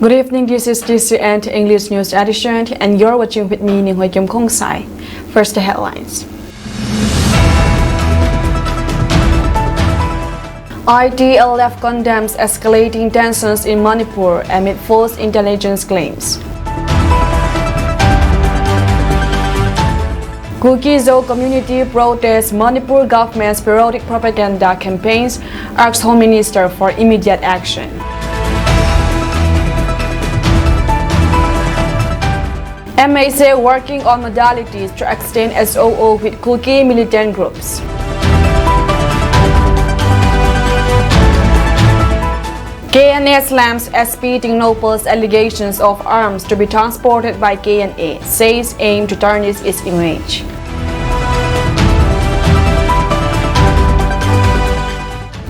Good evening, this is DCN English News Edition, and you're watching with me, Ning Hoi Kim Kong Sai. First, the headlines. IDLF condemns escalating tensions in Manipur amid false intelligence claims. Kuki-Zo community protests Manipur government's periodic propaganda campaigns, asks Home Minister for immediate action. MA working on modalities to extend SOO with Kuki militant groups. KNA slams SP Tingnopal's allegations of arms to be transported by KNA, says aim to tarnish its image.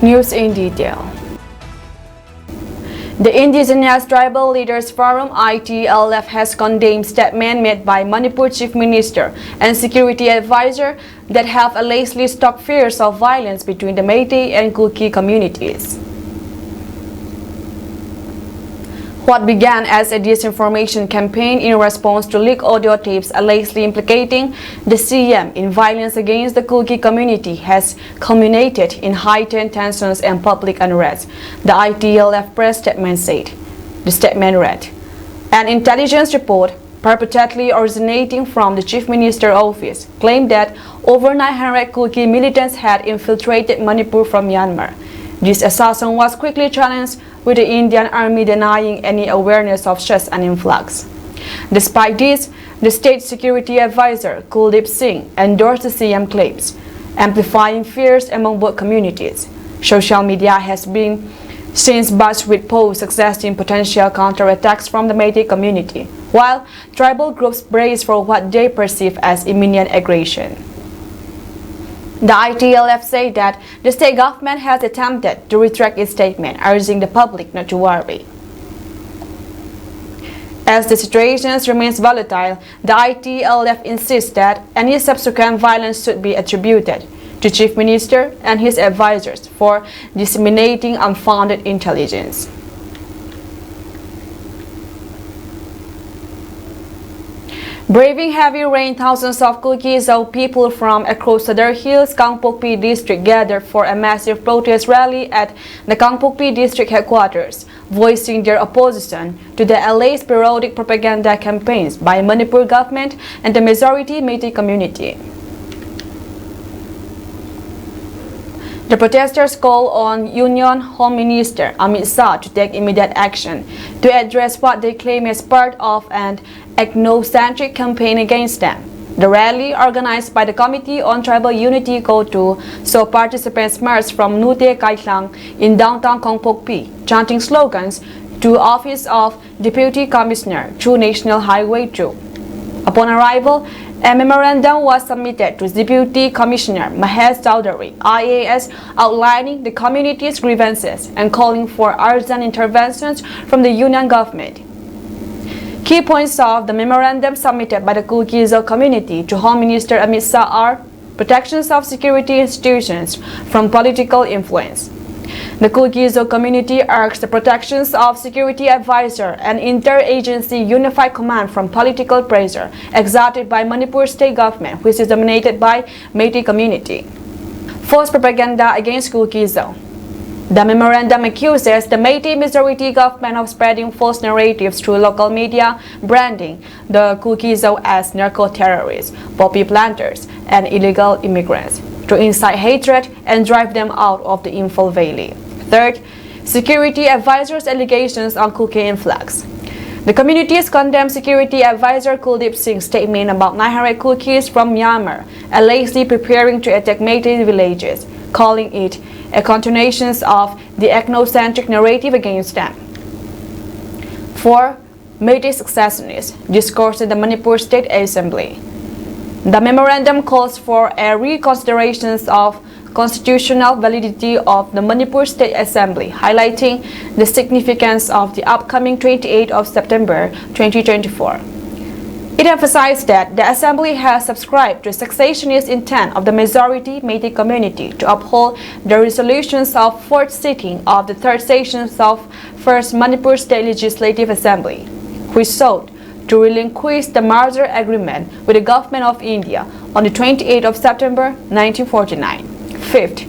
News in detail. The Indigenous Tribal Leaders Forum ITLF has condemned statement made by Manipur Chief Minister and Security Advisor that have allegedly stoked fears of violence between the Meitei and Kuki communities. What began as a disinformation campaign in response to leaked audio tapes allegedly implicating the CM in violence against the Kuki community has culminated in heightened tensions and public unrest, the ITLF press statement said. The statement read, "An intelligence report purportedly originating from the Chief Minister's office claimed that over 900 Kuki militants had infiltrated Manipur from Myanmar. This assertion was quickly challenged, with the Indian Army denying any awareness of such an influx. Despite this, the State Security Advisor, Kuldeep Singh, endorsed the CM claims, amplifying fears among both communities. Social media has been since buzzed with posts suggesting potential counterattacks from the Meitei community, while tribal groups brace for what they perceive as imminent aggression. The ITLF said that the state government has attempted to retract its statement, urging the public not to worry. As the situation remains volatile, the ITLF insists that any subsequent violence should be attributed to Chief Minister and his advisors for disseminating unfounded intelligence. Braving heavy rain, thousands of Kuki-Zo people from across Sadar Hills, Kangpokpi district gathered for a massive protest rally at the Kangpokpi district headquarters, voicing their opposition to the alleged periodic propaganda campaigns by Manipur government and the majority Meitei community. The protesters call on Union Home Minister Amit Shah to take immediate action to address what they claim is part of an ethnocentric campaign against them. The rally, organized by the Committee on Tribal Unity Go-To, saw participants march from Nute Kaiklang in downtown Kangpokpi, chanting slogans to Office of Deputy Commissioner through National Highway 2. Upon arrival, a memorandum was submitted to Deputy Commissioner Mahesh Chowdhury, IAS, outlining the community's grievances and calling for urgent interventions from the Union government. Key points of the memorandum submitted by the Kuki-Zo community to Home Minister Amit Shah are protections of security institutions from political influence. The Kuki-Zo community urged the protections of security advisor and interagency unified command from political pressure exerted by Manipur state government, which is dominated by Meitei community. False propaganda against Kuki-Zo. The memorandum accuses the Meitei majority government of spreading false narratives through local media, branding the Kuki-Zo as narco-terrorists, poppy planters, and illegal immigrants, to incite hatred and drive them out of the Imphal Valley. Third, security advisors' allegations on Kuki influx. The communities condemned Security Advisor Kuldeep Singh's statement about 900 Kukis from Myanmar allegedly preparing to attack Meitei villages, calling it a continuation of the ethnocentric narrative against them. 4. Meitei secessionists discourse in the Manipur State Assembly. The memorandum calls for a reconsideration of constitutional validity of the Manipur State Assembly, highlighting the significance of the upcoming 28th of September 2024. It emphasized that the Assembly has subscribed to the secessionist intent of the majority Métis community to uphold the resolutions of 4th sitting of the 3rd session of 1st Manipur State Legislative Assembly, which sought to relinquish the merger agreement with the Government of India on the 28th of September 1949. Fifth,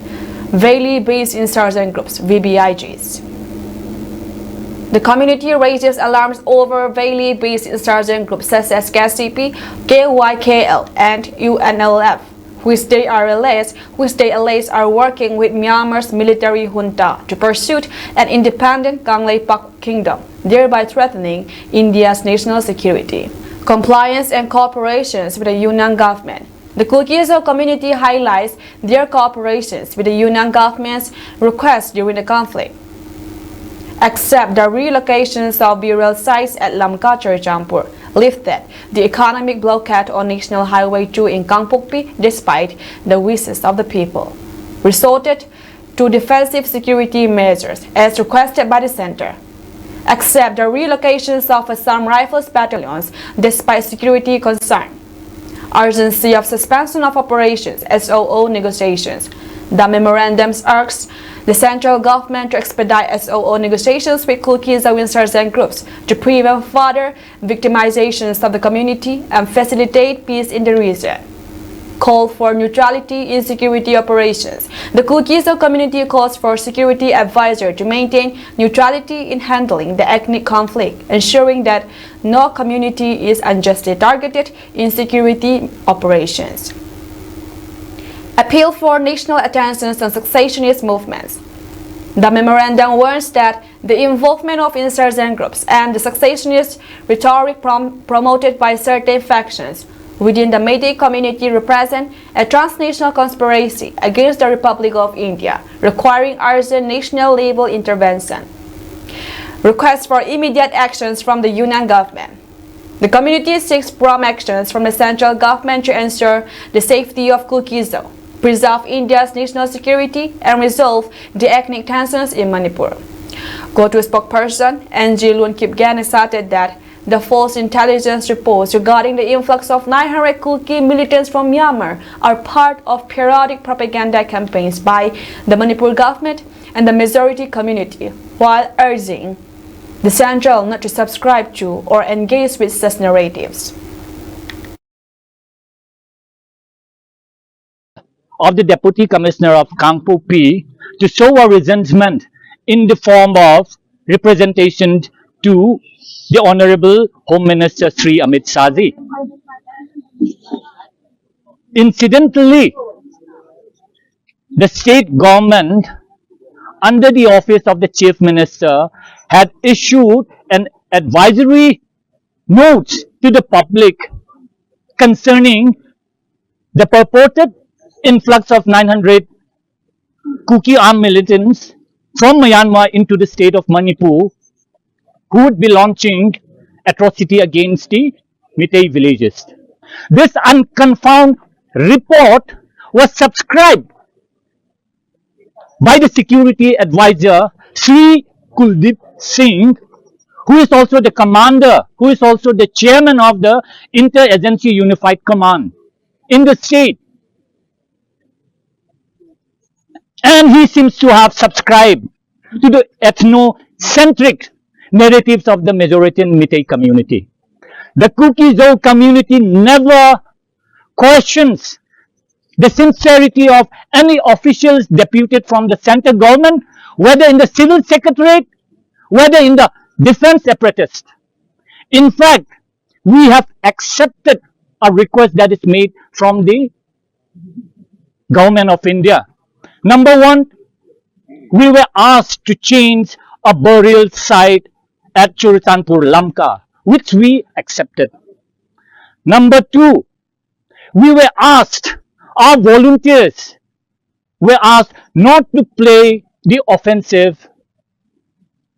Valley-based insurgent groups, VBIGs. The community raises alarms over Valley-based insurgent groups such as KCP, KYKL, and UNLF, which they alleged are working with Myanmar's military junta to pursue an independent Ganglei Pak kingdom, thereby threatening India's national security. Compliance and cooperations with the Yunnan government. The Kulkizo community highlights their cooperations with the Yunnan government's request during the conflict. Accept the relocations of burial sites at Lamka Churchampur, lifted the economic blockade on National Highway 2 in Kangpokpi despite the wishes of the people, resorted to defensive security measures as requested by the center. Accept the relocations of Assam Rifles battalions despite security concern. Urgency of suspension of operations, SOO negotiations. The memorandums urges the central government to expedite SOO negotiations with Kulkizo insurgent groups to prevent further victimizations of the community and facilitate peace in the region. Call for neutrality in security operations. The Kulkizo community calls for security advisor to maintain neutrality in handling the ethnic conflict, ensuring that no community is unjustly targeted in security operations. Appeal for national attention on secessionist movements. The memorandum warns that the involvement of insurgent groups and the secessionist rhetoric promoted by certain factions within the Métis community represent a transnational conspiracy against the Republic of India, requiring urgent national-level intervention. Request for immediate actions from the Yunnan government. The community seeks prompt actions from the central government to ensure the safety of Kulkizo, preserve India's national security, and resolve the ethnic tensions in Manipur. Go-to spokesperson NG Lun Kipgan asserted that the false intelligence reports regarding the influx of 900 Kulki militants from Myanmar are part of periodic propaganda campaigns by the Manipur government and the majority community, while urging the central not to subscribe to or engage with such narratives. Of the Deputy Commissioner of Kangpokpi to show a resentment in the form of representation to the Honorable Home Minister Sri Amit Shah ji. Incidentally, the state government under the office of the Chief Minister had issued an advisory note to the public concerning the purported influx of 900 Kuki armed militants from Myanmar into the state of Manipur, who would be launching atrocity against the Meitei villages. This unconfirmed report was subscribed by the security advisor Sri Kuldeep Singh, who is also the commander, who is also the chairman of the Inter-Agency Unified Command in the state. And he seems to have subscribed to the ethnocentric narratives of the majority Meitei community. The Kuki-Zo community never questions the sincerity of any officials deputed from the central government, whether in the civil secretariat, whether in the defense apparatus. In fact, we have accepted a request that is made from the government of India. Number one, we were asked to change a burial site at Churachandpur, Lamka, which we accepted. Number two, we were asked, our volunteers were asked not to play the offensive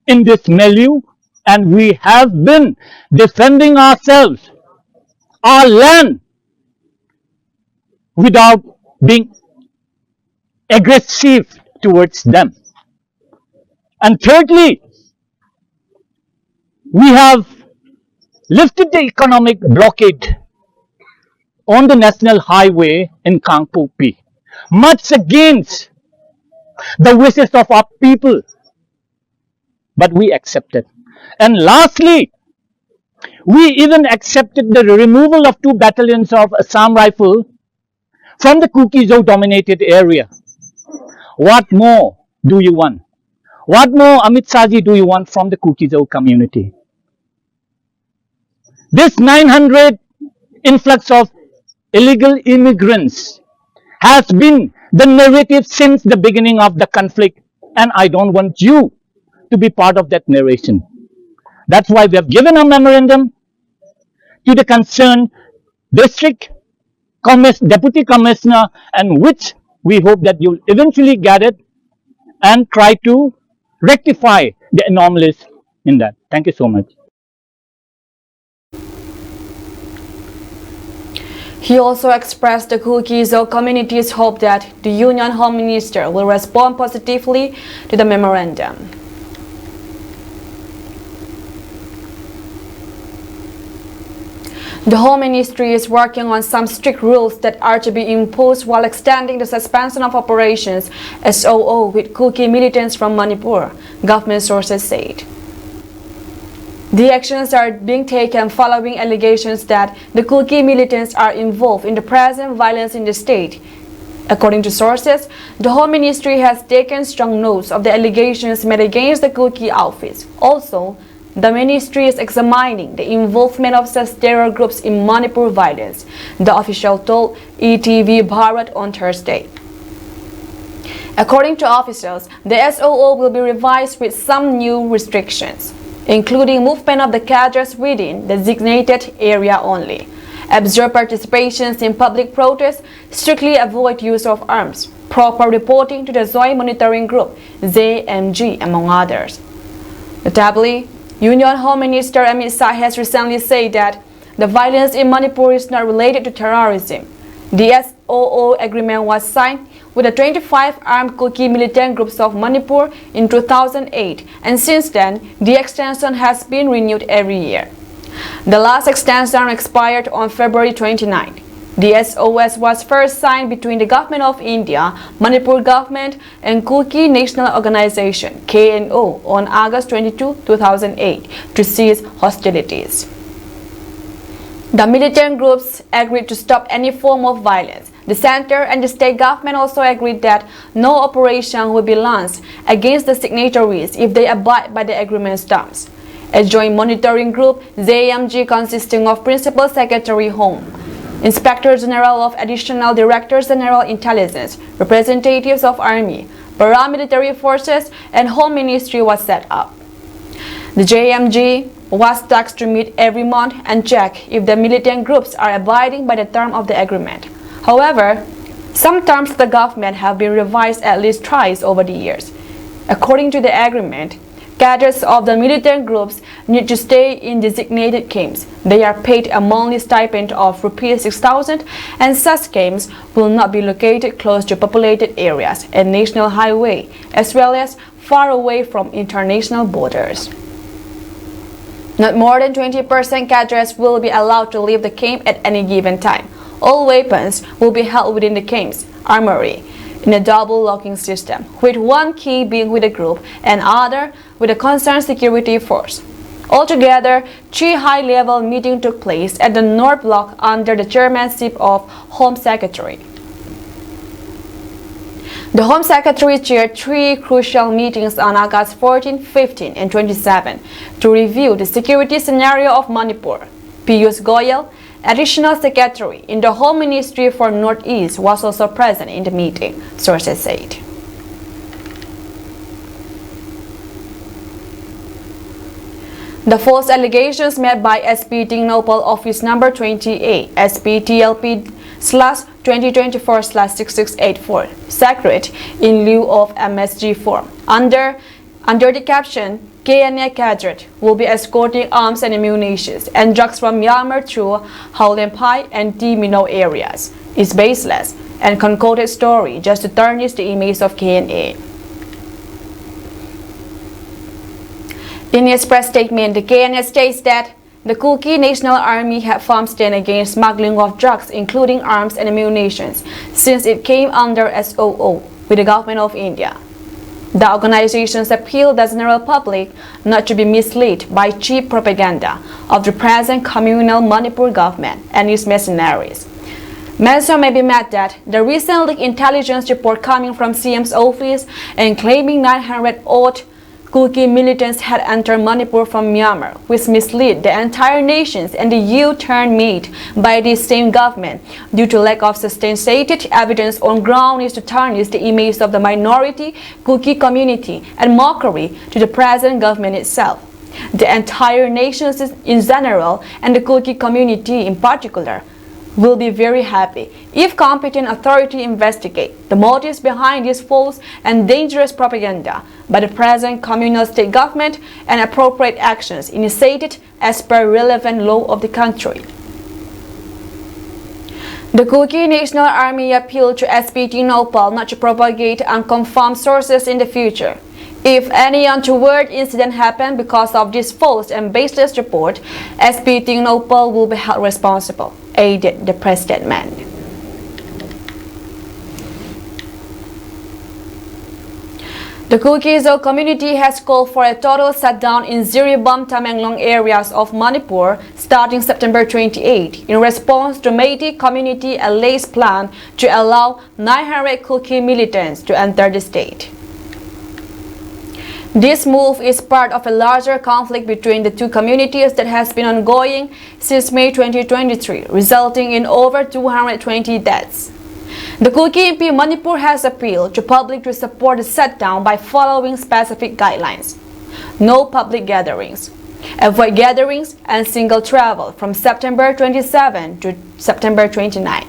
in this milieu, and we have been defending ourselves, our land, without being aggressive towards them. And thirdly, we have lifted the economic blockade on the national highway in Kangpopi, much against the wishes of our people, but we accepted. And lastly, we even accepted the removal of 2 battalions of Assam Rifle from the Kuki-Zo dominated area. What more do you want? What more, Amit Shahji, do you want from the Kuki-Zo community? This 900 influx of illegal immigrants has been the narrative since the beginning of the conflict, and I don't want you to be part of that narration. That's why we have given a memorandum to the concerned district deputy commissioner, and which we hope that you'll eventually get it and try to rectify the anomalies in that. Thank you so much. He also expressed the Kuki-Zo community's hope that the Union Home Minister will respond positively to the memorandum. The Home Ministry is working on some strict rules that are to be imposed while extending the suspension of operations SOO with Kuki militants from Manipur, government sources said. The actions are being taken following allegations that the Kuki militants are involved in the present violence in the state. According to sources, the Home Ministry has taken strong notes of the allegations made against the Kuki outfits. Also, the ministry is examining the involvement of such terror groups in Manipur violence, the official told ETV Bharat on Thursday. According to officials, the SOO will be revised with some new restrictions, including movement of the cadres within the designated area only, observe participations in public protests, strictly avoid use of arms, proper reporting to the Joint Monitoring Group, JMG, among others. Notably, Union Home Minister Amit Shah has recently said that the violence in Manipur is not related to terrorism. The SOO agreement was signed with the 25 armed Kuki militant groups of Manipur in 2008, and since then, the extension has been renewed every year. The last extension expired on February 29. The SOS was first signed between the Government of India, Manipur government, and Kuki National Organization (KNO) on August 22, 2008 to cease hostilities. The militant groups agreed to stop any form of violence. The center and the state government also agreed that no operation will be launched against the signatories if they abide by the agreement's terms. A joint monitoring group, JMG, consisting of Principal Secretary Home, Inspector General of Additional Directors General Intelligence, representatives of Army, paramilitary forces, and Home Ministry was set up. The JMG was tasked to meet every month and check if the militant groups are abiding by the term of the agreement. However, some terms of the government have been revised at least twice over the years. According to the agreement, cadres of the militant groups need to stay in designated camps. They are paid a monthly stipend of Rs 6,000, and such camps will not be located close to populated areas and national highway, as well as far away from international borders. Not more than 20% cadres will be allowed to leave the camp at any given time. All weapons will be held within the camp's armory in a double locking system, with one key being with the group and other with the concerned security force. Altogether, 3 high-level meetings took place at the North Block under the chairmanship of Home Secretary. The Home Secretary chaired 3 crucial meetings on August 14, 15, and 27 to review the security scenario of Manipur. Piyush Goyal, Additional Secretary in the Home Ministry for Northeast, was also present in the meeting, sources said. The false allegations made by SP Tingnopal Office Number 28, SPTLP/2024/6684, secret in lieu of MSG form, under the caption, KNA cadre will be escorting arms and ammunition and drugs from Myanmar through Haulempai and T Mino areas, is baseless and concocted story just to tarnish the image of KNA. In its press statement, the KNA states that the Kuki National Army had firm stand against smuggling of drugs, including arms and munitions, since it came under SOO with the government of India. The organizations appealed the general public not to be misled by cheap propaganda of the present communal Manipur government and its mercenaries. Mention may be made that the recent leaked intelligence report coming from CM's office and claiming 900 odd Kuki militants had entered Manipur from Myanmar, which misled the entire nations, and the U-turn made by this same government due to lack of substantiated evidence on ground is to tarnish the image of the minority Kuki community and mockery to the present government itself. The entire nation in general and the Kuki community in particular will be very happy if competent authority investigate the motives behind this false and dangerous propaganda by the present communal state government and appropriate actions initiated as per relevant law of the country. The Kuki National Army appealed to SPT Nopal not to propagate unconfirmed sources in the future. If any untoward incident happened because of this false and baseless report, SPT Nopal will be held responsible, added the press statement. The Kuki-Zo community has called for a total shutdown in Ziribam Tamenglong areas of Manipur starting September 28 in response to Meitei community alleged plan to allow 900 Kuki militants to enter the state. This move is part of a larger conflict between the two communities that has been ongoing since May 2023, resulting in over 220 deaths. The Kuki MP Manipur has appealed to public to support the shutdown by following specific guidelines. No public gatherings. Avoid gatherings and single travel from September 27 to September 29.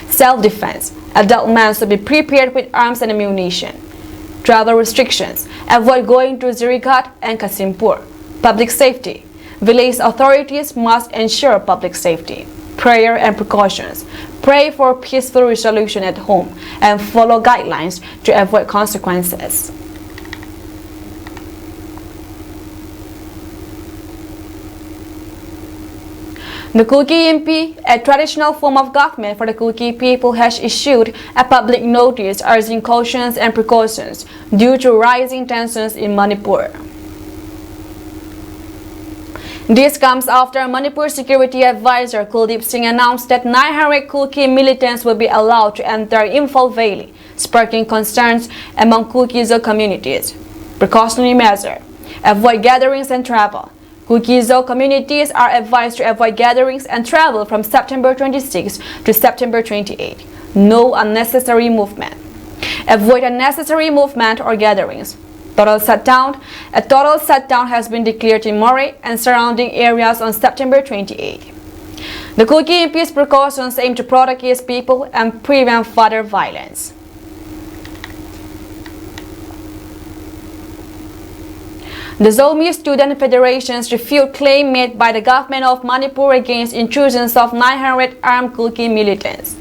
Self-defense. Adult men should be prepared with arms and ammunition. Travel restrictions. Avoid going to Zirighat and Kasimpur. Public safety. Village authorities must ensure public safety. Prayer and precautions. Pray for peaceful resolution at home and follow guidelines to avoid consequences. The Kuki MP, a traditional form of government for the Kuki people, has issued a public notice urging cautions and precautions due to rising tensions in Manipur. This comes after Manipur Security Advisor Kuldeep Singh announced that 900 Kuki militants will be allowed to enter Imphal Valley, sparking concerns among Kuki-Zo communities. Precautionary measure. Avoid gatherings and travel. Kuki-Zo communities are advised to avoid gatherings and travel from September 26 to September 28. No unnecessary movement. Avoid unnecessary movement or gatherings. Total shutdown. A total shutdown has been declared in Moreh and surrounding areas on September 28. The Kuki MP's precautions aim to protect his people and prevent further violence. The Zomi Student Federations refute claim made by the government of Manipur against intrusions of 900 armed Kuki militants.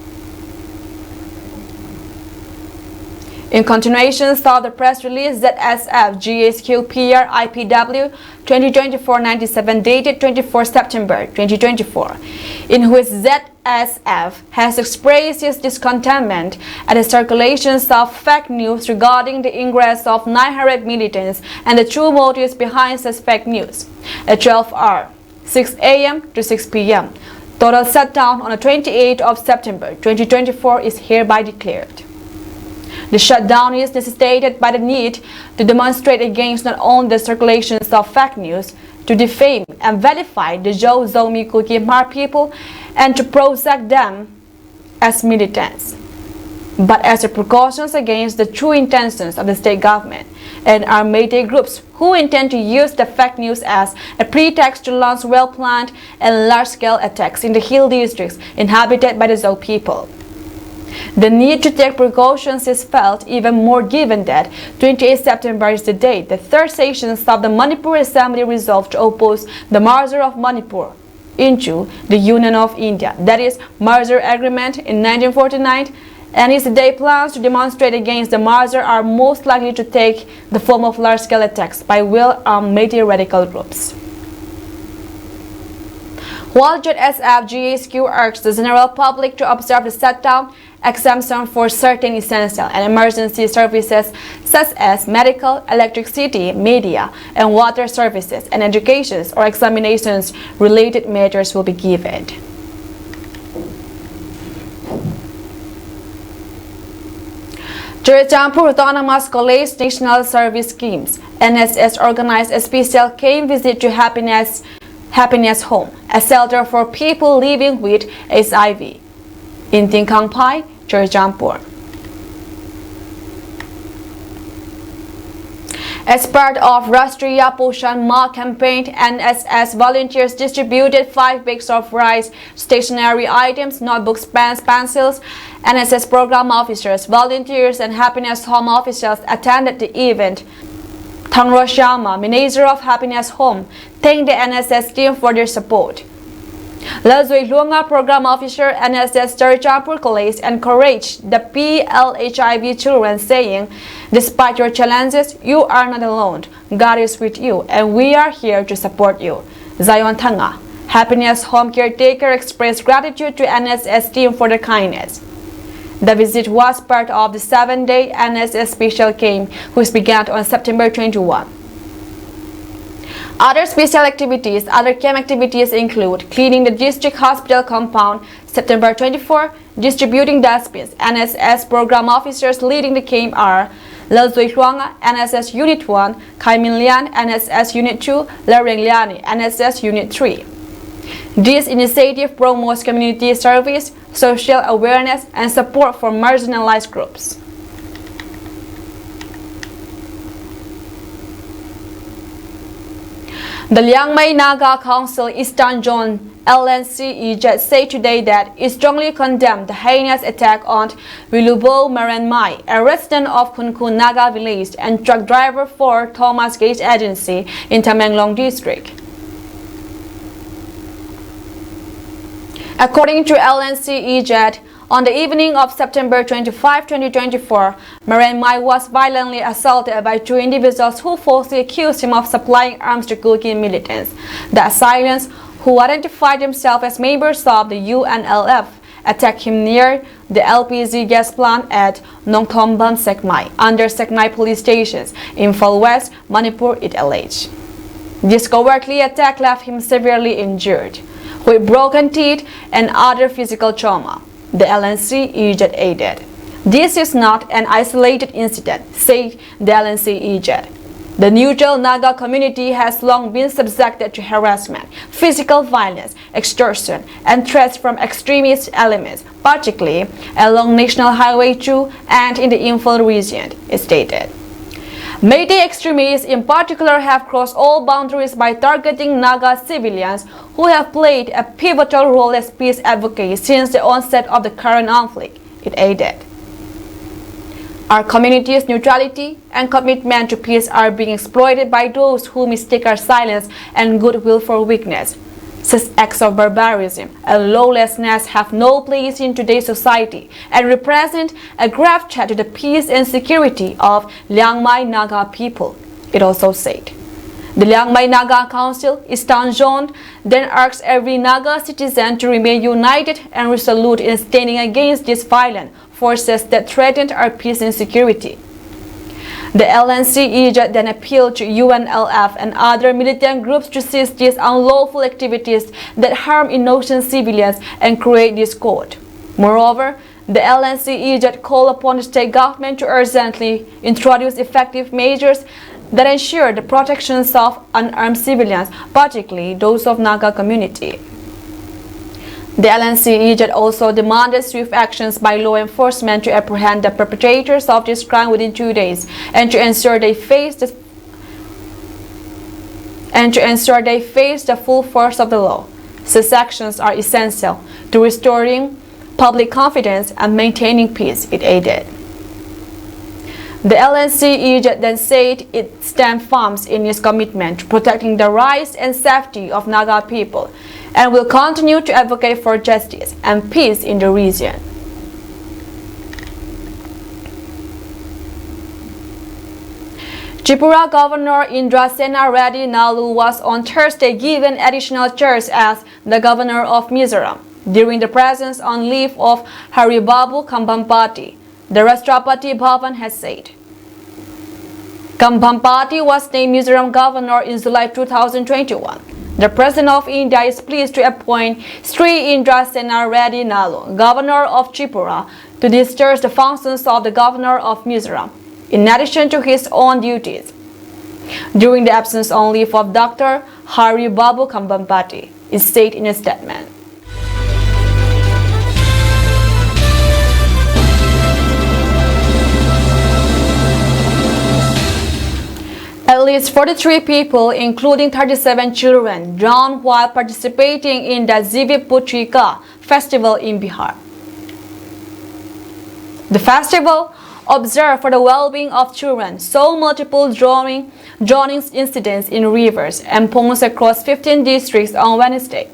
In continuation, saw the press release ZSF GSQ PR IPW 2024-97 dated 24 September 2024, in which ZSF has expressed its discontentment at the circulations of fake news regarding the ingress of 900 militants and the true motives behind such fake news. At 12 hours, 6 a.m. to 6 p.m., total shutdown on the 28th of September 2024 is hereby declared. The shutdown is necessitated by the need to demonstrate against not only the circulations of fake news, to defame and vilify the Zomi Kuki Mar people and to project them as militants, but as a precautions against the true intentions of the state government and armed Meitei groups who intend to use the fake news as a pretext to launch well-planned and large-scale attacks in the hill districts inhabited by the Zo people. The need to take precautions is felt even more given that 28 September is the date the third session of the Manipur Assembly resolved to oppose the merger of Manipur into the Union of India, that is, merger agreement in 1949, and its day plans to demonstrate against the merger are most likely to take the form of large-scale attacks by well-armed Meitei radical groups. While JSF GHQ urged the general public to observe the shutdown exemption for certain essential and emergency services such as medical, electricity, media, and water services, and education or examinations, related measures will be given. Churachandpur Autonomous College National Service Schemes NSS organized a special camp visit to Happiness Home, a shelter for people living with HIV in Tingkangpai, Churachandpur. As part of Rashtriya Poshan Ma campaign, NSS volunteers distributed 5 bags of rice, stationery items, notebooks, pens, pencils. NSS program officers, volunteers, and Happiness Home officials attended the event. Thangro Sharma, manager of Happiness Home, thanked the NSS team for their support. Lazui Luanga, program officer, NSS Churachandpur College, encouraged the PLHIV children, saying, "Despite your challenges, you are not alone. God is with you, and we are here to support you." Zion Thanga, Happiness Home caretaker, expressed gratitude to NSS team for their kindness. The visit was part of the 7-day NSS special camp, which began on September 21. Other camp activities include cleaning the district hospital compound, September 24, distributing dustbins. NSS program officers leading the camp are Lazui Huanga, NSS Unit 1, Kai Min Lian, NSS Unit 2, Lareng Liani, NSS Unit 3. This initiative promotes community service, social awareness, and support for marginalized groups. The Liang Mai Naga Council Eastern Zone LNCEJ said today that it strongly condemned the heinous attack on Wilubo Maran Mai, a resident of Kunkun Naga village and truck driver for Thomas Gate Agency in Tamenglong district. According to LNCEJ, on the evening of September 25, 2024, Maran Mai was violently assaulted by 2 individuals who falsely accused him of supplying arms to Kuki militants. The assailants, who identified themselves as members of the UNLF, attacked him near the LPG gas plant at Nongthomban Sekmai, under Sekmai police stations, Imphal West, Manipur, it alleged. This cowardly attack left him severely injured, with broken teeth and other physical trauma, the LNCEJ added. This is not an isolated incident, said the LNCEJ. The neutral Naga community has long been subjected to harassment, physical violence, extortion, and threats from extremist elements, particularly along National Highway 2 and in the Imphal region, it stated. Meitei extremists in particular have crossed all boundaries by targeting Naga civilians who have played a pivotal role as peace advocates since the onset of the current conflict, it added. Our community's neutrality and commitment to peace are being exploited by those who mistake our silence and goodwill for weakness. Such acts of barbarism and lawlessness have no place in today's society and represent a grave threat to the peace and security of Liang Mai Naga people, it also said. The Liang Mai Naga Council, Eastern Zone, then urged every Naga citizen to remain united and resolute in standing against these violent forces that threaten our peace and security. The LNCEJ then appealed to UNLF and other militant groups to cease these unlawful activities that harm innocent civilians and create discord. Moreover, the LNCEJ called upon the state government to urgently introduce effective measures that ensure the protections of unarmed civilians, particularly those of Naga community. The LNCEJ also demanded swift actions by law enforcement to apprehend the perpetrators of this crime within 2 days and to ensure they face the full force of the law. Such actions are essential to restoring public confidence and maintaining peace, it added. The LNCEJ then said it stands firm in its commitment to protecting the rights and safety of Naga people and will continue to advocate for justice and peace in the region. Tripura Governor Indrasena Reddy Nalu was on Thursday given additional charge as the Governor of Mizoram during the presence on leave of Haribabu Kambhampati, the Rashtrapati Bhavan has said. Kambhampati was named Mizoram Governor in July 2021. The President of India is pleased to appoint Sri Indrasena Reddy Nalu, Governor of Tripura, to discharge the functions of the Governor of Mizoram, in addition to his own duties, during the absence on leave of Dr. Haribabu Kambhampati, it said in a statement. At least 43 people, including 37 children, drowned while participating in the Zivit-Putrika festival in Bihar. The festival, observed for the well-being of children, saw multiple drowning incidents in rivers and ponds across 15 districts on Wednesday.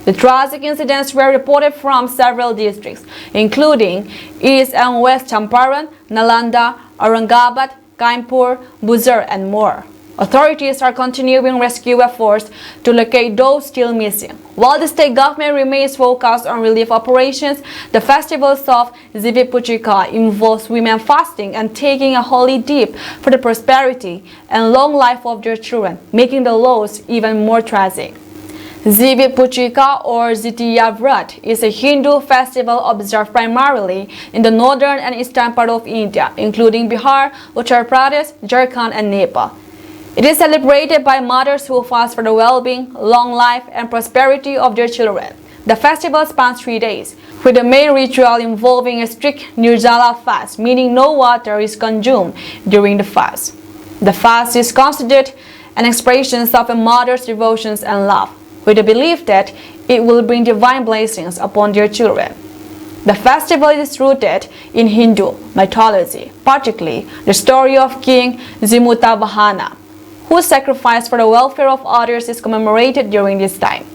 The tragic incidents were reported from several districts, including East and West Champaran, Nalanda, Aurangabad, Kanpur, Buzer, and more. Authorities are continuing rescue efforts to locate those still missing. While the state government remains focused on relief operations, the festivals of Zivit-Putrika involves women fasting and taking a holy dip for the prosperity and long life of their children, making the loss even more tragic. Zivit-Putrika or Jitiya Vrat is a Hindu festival observed primarily in the northern and eastern part of India, including Bihar, Uttar Pradesh, Jharkhand, and Nepal. It is celebrated by mothers who fast for the well-being, long life, and prosperity of their children. The festival spans 3 days, with the main ritual involving a strict Nirjala fast, meaning no water is consumed during the fast. The fast is considered an expression of a mother's devotions and love, with the belief that it will bring divine blessings upon their children. The festival is rooted in Hindu mythology, particularly the story of King Jimutavahana, whose sacrifice for the welfare of others is commemorated during this time.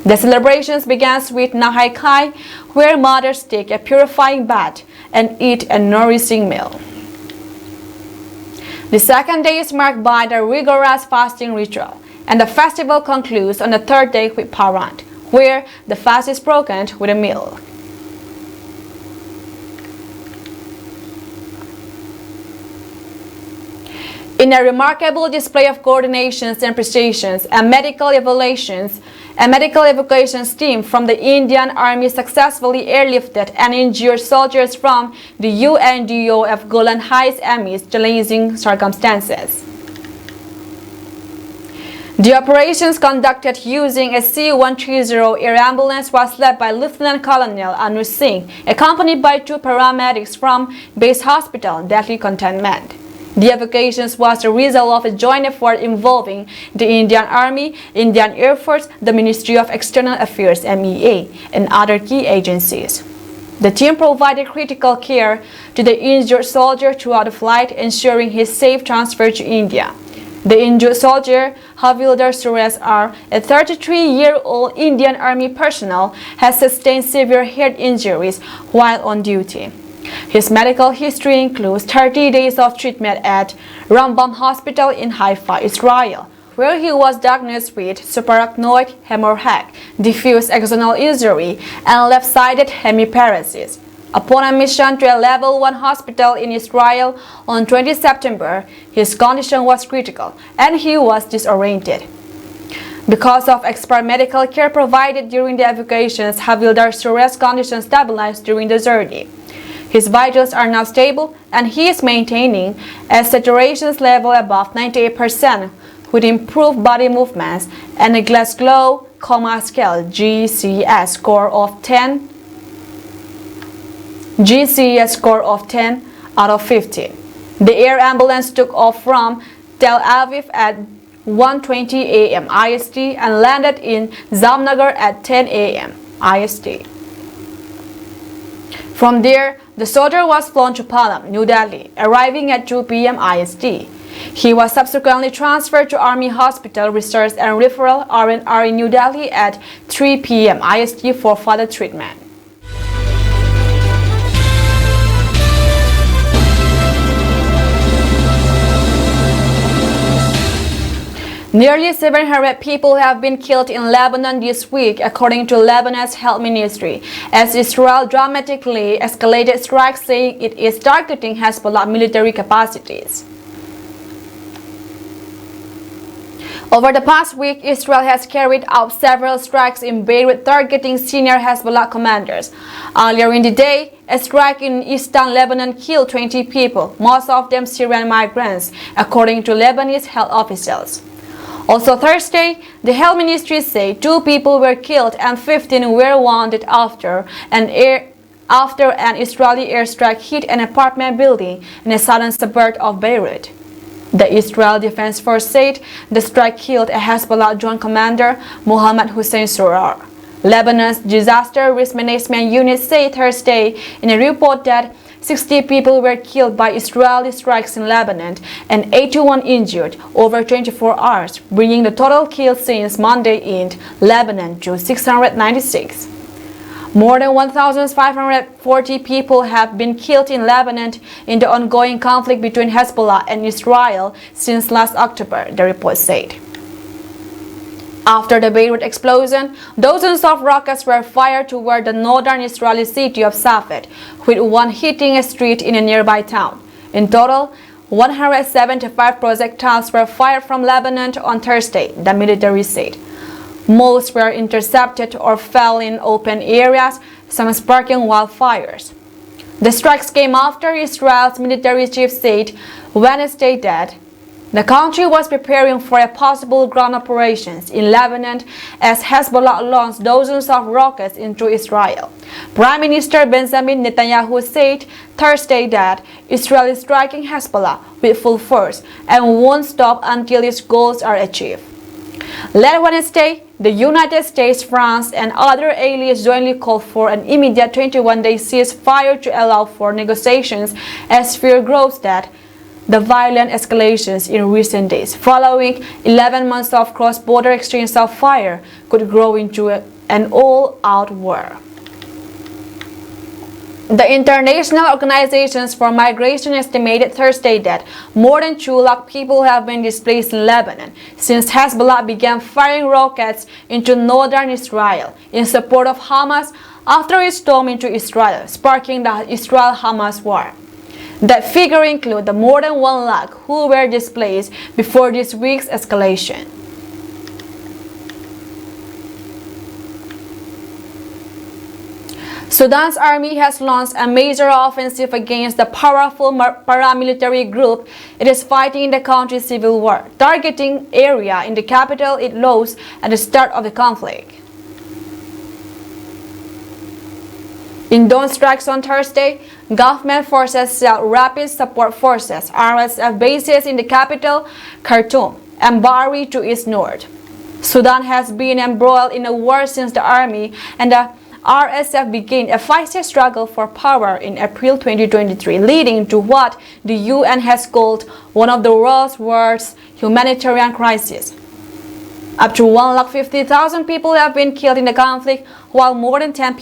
The celebrations began with Nahai Khai, where mothers take a purifying bath and eat a nourishing meal. The second day is marked by the rigorous fasting ritual, and the festival concludes on the third day with Parant, where the fast is broken with a meal. In a remarkable display of coordinations and precisions, a medical evacuations team from the Indian Army successfully airlifted and injured soldiers from the UNDOF Golan Heights amidst challenging circumstances. The operations conducted using a C-130 air ambulance was led by Lieutenant Colonel Anu Singh, accompanied by 2 paramedics from Base Hospital, Delhi Cantonment. The evacuations was a result of a joint effort involving the Indian Army, Indian Air Force, the Ministry of External Affairs (MEA), and other key agencies. The team provided critical care to the injured soldier throughout the flight, ensuring his safe transfer to India. The injured soldier, Havildar Suresh R., a 33-year-old Indian Army personnel, has sustained severe head injuries while on duty. His medical history includes 30 days of treatment at Rambam Hospital in Haifa, Israel, where he was diagnosed with subarachnoid hemorrhage, diffuse axonal injury, and left-sided hemiparesis. Upon admission to a level 1 hospital in Israel on 20 September, his condition was critical and he was disoriented. Because of expert medical care provided during the evacuations, Havildar Suresh's condition stabilized during the journey. His vitals are now stable and he is maintaining a saturation level above 98% with improved body movements and a Glasgow Coma Scale GCS score of 10 out of 15. The air ambulance took off from Tel Aviv at 1:20 a.m. IST and landed in Zamnagar at 10 a.m. IST. From there, the soldier was flown to Palam, New Delhi, arriving at 2 p.m. IST. He was subsequently transferred to Army Hospital Research and Referral R&R in New Delhi at 3 p.m. IST for further treatment. Nearly 700 people have been killed in Lebanon this week, according to Lebanon's health ministry, as Israel dramatically escalated strikes, saying it is targeting Hezbollah military capacities. Over the past week, Israel has carried out several strikes in Beirut targeting senior Hezbollah commanders. Earlier in the day, a strike in eastern Lebanon killed 20 people, most of them Syrian migrants, according to Lebanese health officials. Also Thursday, the health ministry said 2 people were killed and 15 were wounded after an Israeli airstrike hit an apartment building in a southern suburb of Beirut. The Israel Defense Force said the strike killed a Hezbollah Joint Commander, Mohammed Hussein Surar. Lebanon's Disaster Risk Management Unit said Thursday in a report that 60 people were killed by Israeli strikes in Lebanon and 81 injured over 24 hours, bringing the total killed since Monday in Lebanon to 696. More than 1,540 people have been killed in Lebanon in the ongoing conflict between Hezbollah and Israel since last October, the report said. After the Beirut explosion, dozens of rockets were fired toward the northern Israeli city of Safed, with one hitting a street in a nearby town. In total, 175 projectiles were fired from Lebanon on Thursday, the military said. Most were intercepted or fell in open areas, some sparking wildfires. The strikes came after Israel's military chief said Wednesday that the country was preparing for a possible ground operations in Lebanon as Hezbollah launched dozens of rockets into Israel. Prime Minister Benjamin Netanyahu said Thursday that Israel is striking Hezbollah with full force and won't stop until its goals are achieved. Last Wednesday, the United States, France, and other allies jointly called for an immediate 21-day ceasefire to allow for negotiations as fear grows that the violent escalations in recent days, following 11 months of cross-border exchange of fire, could grow into an all-out war. The International Organizations for Migration estimated Thursday that more than 2 lakh people have been displaced in Lebanon since Hezbollah began firing rockets into northern Israel in support of Hamas after it stormed into Israel, sparking the Israel-Hamas war. That figure includes the more than 1 lakh who were displaced before this week's escalation. Sudan's army has launched a major offensive against the powerful paramilitary group it is fighting in the country's civil war, targeting area in the capital it lost at the start of the conflict. In dawn strikes on Thursday, government forces shelled Rapid Support Forces (RSF) bases in the capital, Khartoum, and Bari to its north. Sudan has been embroiled in a war since the army and the RSF began a feisty struggle for power in April 2023, leading to what the UN has called one of the world's worst humanitarian crises. Up to 150,000 people have been killed in the conflict, while more than 10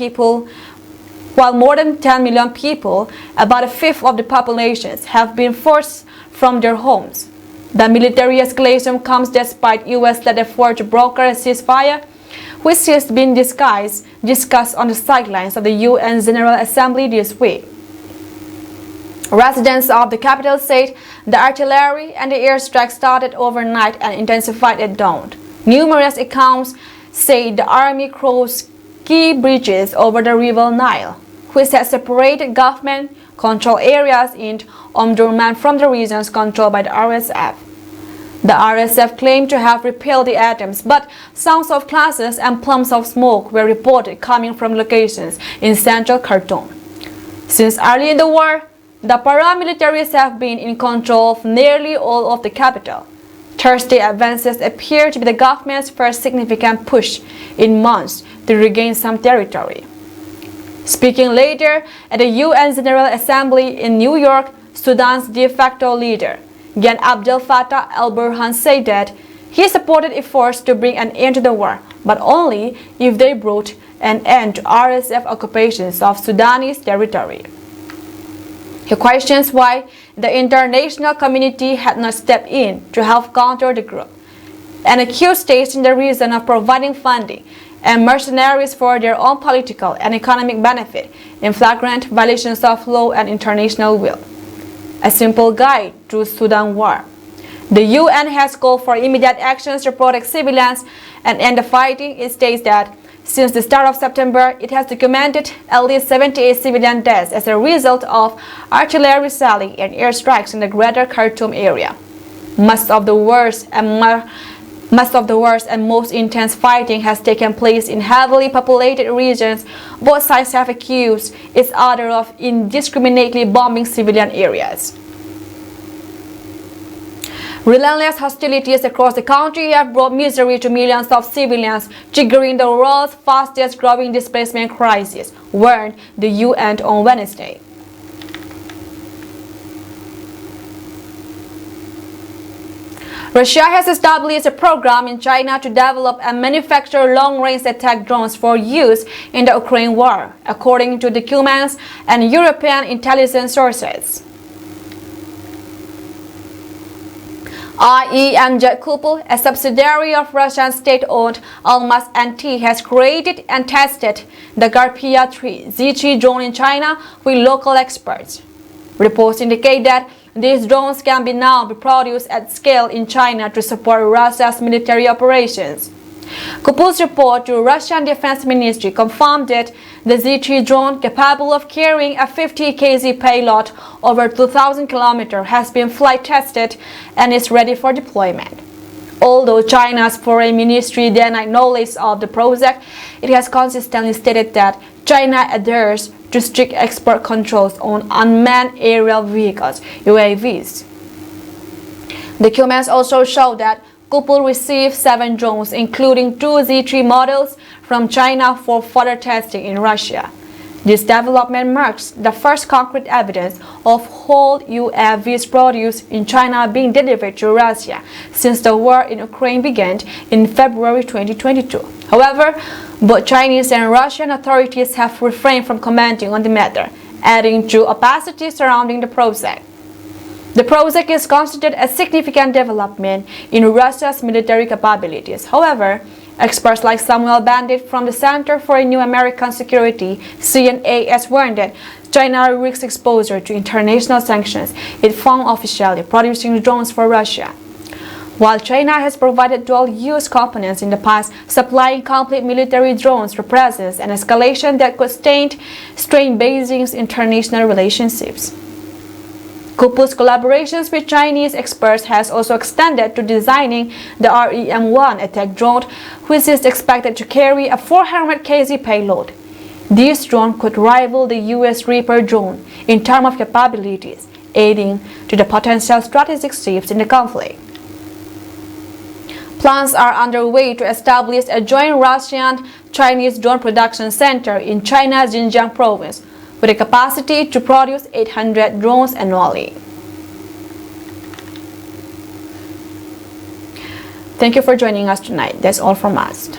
million people, about a fifth of the populations, have been forced from their homes. The military escalation comes despite US-led effort to broker a ceasefire, which has been discussed on the sidelines of the UN General Assembly this week. Residents of the capital said the artillery and the airstrike started overnight and intensified at dawn. Numerous accounts say the army crossed key bridges over the River Nile, which has separated government-controlled areas in Omdurman from the regions controlled by the RSF. The RSF claimed to have repelled the attempts, but sounds of clashes and plumes of smoke were reported coming from locations in central Khartoum. Since early in the war, the paramilitaries have been in control of nearly all of the capital. Thursday advances appear to be the government's first significant push in months to regain some territory. Speaking later at the UN General Assembly in New York, Sudan's de facto leader, Gen Abdel Fattah al-Burhan, said that he supported efforts to bring an end to the war, but only if they brought an end to RSF occupations of Sudanese territory. He questions why the international community had not stepped in to help counter the group. and accused states in the region of providing funding and mercenaries for their own political and economic benefit in flagrant violations of law and international law. A simple guide through Sudan war. The UN has called for immediate actions to protect civilians and end the fighting. It states that since the start of September, it has documented at least 78 civilian deaths as a result of artillery sallies and airstrikes in the greater Khartoum area. Most of the worst and most intense fighting has taken place in heavily populated regions. Both sides have accused each other of indiscriminately bombing civilian areas. Relentless hostilities across the country have brought misery to millions of civilians, triggering the world's fastest growing displacement crisis, warned the UN on Wednesday. Russia has established a program in China to develop and manufacture long-range attack drones for use in the Ukraine war, according to documents and European intelligence sources. IEM Kupol, a subsidiary of Russian state-owned Almaz-NT, has created and tested the Garpia 3 Z3 drone in China with local experts. Reports indicate that these drones can now be produced at scale in China to support Russia's military operations. Kupol's report to Russian Defense Ministry confirmed that the Z3 drone, capable of carrying a 50 kg payload over 2,000 km, has been flight tested and is ready for deployment. Although China's foreign ministry denied knowledge of the project, it has consistently stated that China adheres to strict export controls on unmanned aerial vehicles, UAVs. Documents also show that Kupol received 7 drones, including 2 Z3 models, from China for further testing in Russia. This development marks the first concrete evidence of whole UAVs produced in China being delivered to Russia since the war in Ukraine began in February 2022. However, both Chinese and Russian authorities have refrained from commenting on the matter, adding to opacity surrounding the project. The project is considered a significant development in Russia's military capabilities. However, experts like Samuel Bandit from the Center for New American Security, CNA, has warned that China risks exposure to international sanctions if found officially producing drones for Russia. While China has provided dual-use components in the past, supplying complete military drones represents an escalation that could strain Beijing's international relationships. Kupol's collaborations with Chinese experts has also extended to designing the REM-1 attack drone, which is expected to carry a 400 kg payload. This drone could rival the US Reaper drone in terms of capabilities, aiding to the potential strategic shifts in the conflict. Plans are underway to establish a joint Russian-Chinese drone production center in China's Xinjiang province, with a capacity to produce 800 drones annually. Thank you for joining us tonight. That's all from us.